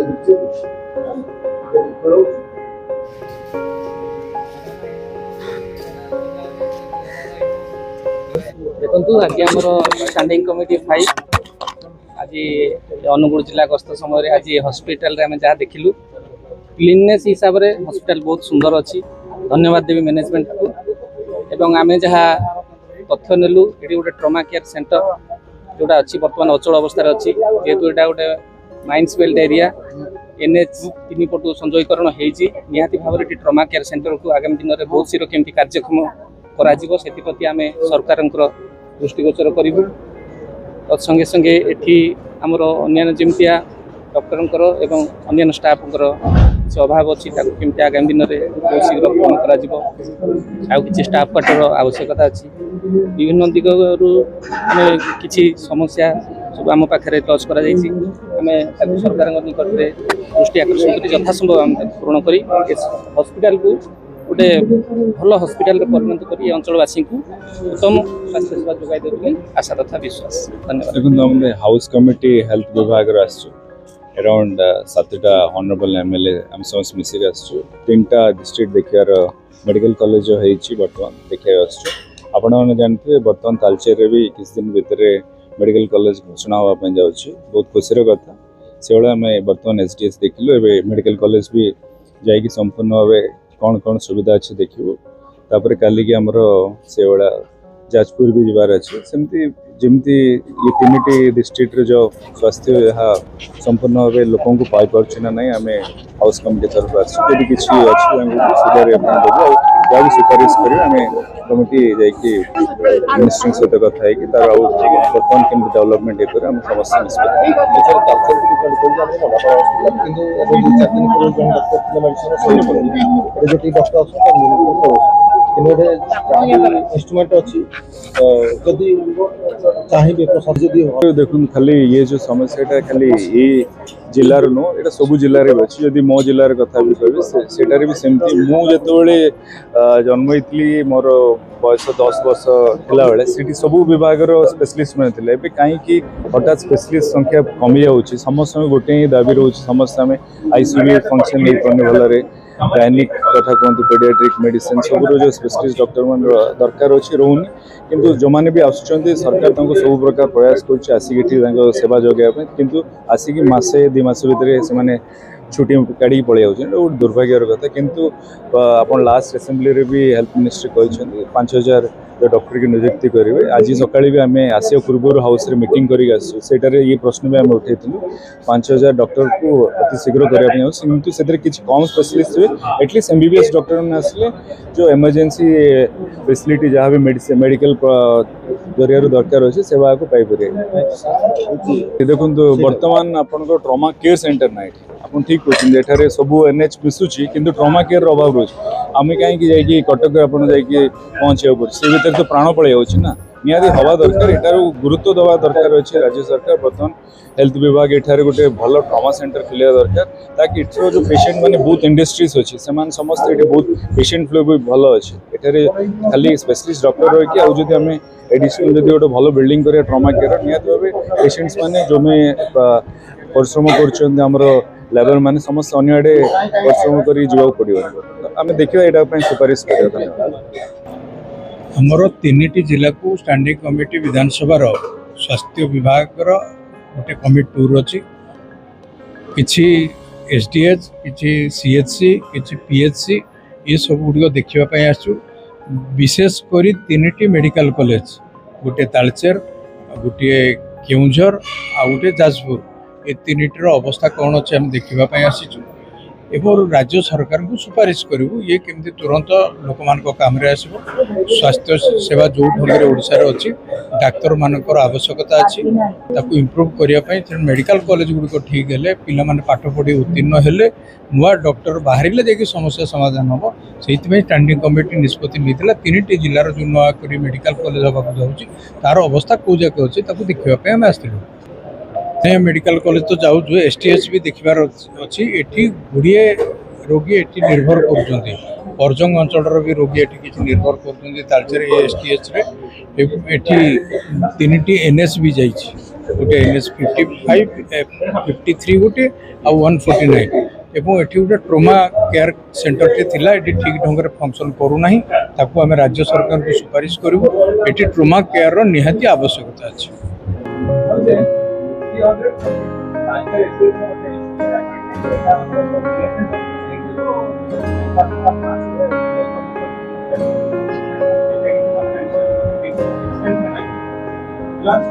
देखु आज आम स्टैंडिंग कमिटी 5 आज अनुगुल जिला गस्त समय आज हॉस्पिटल रे जहाँ देखिलु क्लीननेस हिसाब से हॉस्पिटल बहुत सुंदर अच्छी। धन्यवाद देवी मैनेजमेंट को एवं आम जहाँ तथ्य नेलु ये गोटे ट्रमा केयर सेंटर जोटा अच्छी बर्तमान अचल अवस्था अच्छी जेहेतु यहाँ गोटे माइंस बेल्ट एरिया NH 3 पटु संजयकरण होती भाव में ट्रमा केयर सेंटर को आगामी दिन में बहुत शीघ्र केमती कार्यक्रम करप्रति आम सरकार दृष्टिगोचर करूँ। तत्संगे संगे एठी आमर अन्य जमतिया डॉक्टर एवं अन्य स्टाफ किसी अभाव अच्छी केमती आगामी दिन में बहुत शीघ्र पूर्ण कर स्टाफ क्वार्टर आवश्यकता अच्छी। विभिन्न दिगरू आम कि समस्या सब आम पाखे टच कर सरकार निकट में दृष्टि आकर्षण कर यथासंभव आम पूर्ण कर हॉस्पिटल को गोटे भल हॉस्पिटल परिणत कर अंचलवासी को उत्तम स्वास्थ्य सेवा जोगाई देते आशा तथा विश्वास। धन्यवाद। हाउस कमिटी हेल्थ विभाग अराउंड 7टा ऑनरेबल MLA आम समस्त मिसिक आसु 3टा डिस्ट्रिक्ट देखार मेडिकल कॉलेज होती बर्तमान देखा आपण मैंने जानते बर्तमान तालचेर भी किसी दिन भितर मेडिकल कॉलेज घोषणा होगापी जाऊँगी बहुत खुशी कथा से आम बर्तमान SDH देखिलु ए मेडिकल कॉलेज भी जाकि संपूर्ण भाव कौन कौन सुविधा अच्छे देखू तापर काली की आमर से जाजपुर भी जबार अच्छे सेमती जमती ये 3टी डिस्ट्रिक्ट जो स्वास्थ्य यहाँ संपूर्ण भाव लोकों को पाई पार्ची ना नहीं आम हाउस कमिटी तरफ आसो किसी अच्छी जहाँ भी सुपारिश करें आम कमिटी जाकि मिनिस्टर सहित कथा है तार बर्तमान केमती डेवलपमेंट ये आम समस्त इंस्ट्रूमेंट अच्छी चाहिए देखो खाली ये जो समस्या खाली ये जिलार नुह ये सब जिले भी अच्छी जदि मो जिलार कथा भी कह सेटारे भी सेमती मुझे जन्म होती मोर बयस 10 वर्ष थिला से सब विभाग स्पेशलिस्ट मिलते हैं कहीं हठात स्पेशलिस्ट संख्या कमी जाऊँगी समस्त गोटे ही दाबी रोचे समस्त आम ICU फंक्शन नहीं पाने भलरे गायनिक कथा कहतु पेडियाट्रिक मेडिसिन सब जो स्पेशलिस्ट डॉक्टर मान दरकार अच्छी रोनी किंतु जो मैंने भी आसुँच सरकार सब प्रकार प्रयास कर सेवा जोगाई किंतु आसिक मसे 2 मास भितर से छुट्टी काढ़ी पलि जाऊँ गोटे दुर्भाग्यर कथा किंतु आप लास्ट असेंबली भी हेल्थ मिनिस्ट्री कहते 5000 जो डॉक्टर की नियुक्ति करेंगे आज सका भी आम आसिया पूर्व हाउस मीटिंग कर ये प्रश्न भी आम उठे 5000 डॉक्टर को अति शीघ्र करने किंतु से किसी कम स्पेशलिस्ट हुए एटलिस्ट MBBS डॉक्टर मैंने आसले जो इमरजेंसी फैसिलिटी जहाँ भी मेडिकल जरिया दरकार अच्छे सेवा को पाइपर देखो बर्तमान आपन ट्रमा केयर सेंटर ना आप ठीक कहते सब NH मिसुची किंतु ट्रमा केयर अभाव रोचे आम कहीं कटक आप पहुँचा पड़े से भीतर तो प्राण पलि जाऊँ ना निहाती हवा दरकार एटार गुरुत्व दवा दरकार अच्छे राज्य सरकार बर्तमान हेल्थ विभाग एठार गोटे भल ट्रमा सेंटर खोलिया दरकार ताकि एठर जो पेशेंट मैंने बहुत इंडस्ट्रीज अच्छी से समस्त ये बहुत पेशेंट फ्लो भी भल अच्छे एठार खाली स्पेशलिस्ट डॉक्टर रही आदि आम एडिशनल जब गोटे भल बिल्डिंग करें ट्रमा केयर निहाती भाव पेशेंट्स मैंने जो परिश्रम कर लेबर मैंने समस्त अन्य आड़े परिश्रम कर पड़ो आम देखा यहाँ सुपारिश कर आमर 3टी जिला को स्टैंडिंग कमिटी विधानसभा स्वास्थ्य विभाग गोटे कमिटी टूर अच्छी किसी SDH किसी CHC किसी PHC ये सब गुड़ देखापी आसु विशेषकर 3टी मेडिकल कॉलेज गोटे तालचेर गोटे केउंझर आ गोटे जाजपुर ये 3टीर अवस्था कौन अच्छे आम देखापी आसीचु एवं राज्य सरकार को सुपारिश करूँ ये केमती तुरंत लोक मान काम आसो स्वास्थ्य सेवा जो ढंग ओडिशार अच्छी डाक्तर मानकर आवश्यकता अच्छी इम्प्रूव करने मेडिकल कॉलेज गुड़िक ठीक है पिला माने पाठ पढ़ी उत्तीर्ण हेले नुआ डॉक्टर बाहर जाकि समस्या समाधान हम से स्टैंडिंग कमिटी निष्पत्ति नहीं 3टी जिलार जो नुआ मेडिकल कॉलेज होगा जाऊँगी तार अवस्था कौ जगह अच्छी देखापी आम आसलु मेडिकल कॉलेज तो जाऊँ STH भी देखार अच्छी एटी गुड़िए रोगी एटी निर्भर करजंग अंचल भी रोगी एटी किसी निर्भर कर तालचेर STH रे एटी 3टी NH भी जाइए गोटे NH 55 53 गोटे आ 149 एवं एठी गोटे ट्रोमा केयर सेंटर टे थिला एठी ठीक ढंग रे फंक्शन करू नाही ताकू आमे राज्य सरकार को सुपारिश करू एठी ट्रोमा केयर रो निहाती आवश्यकता अछि। Plus,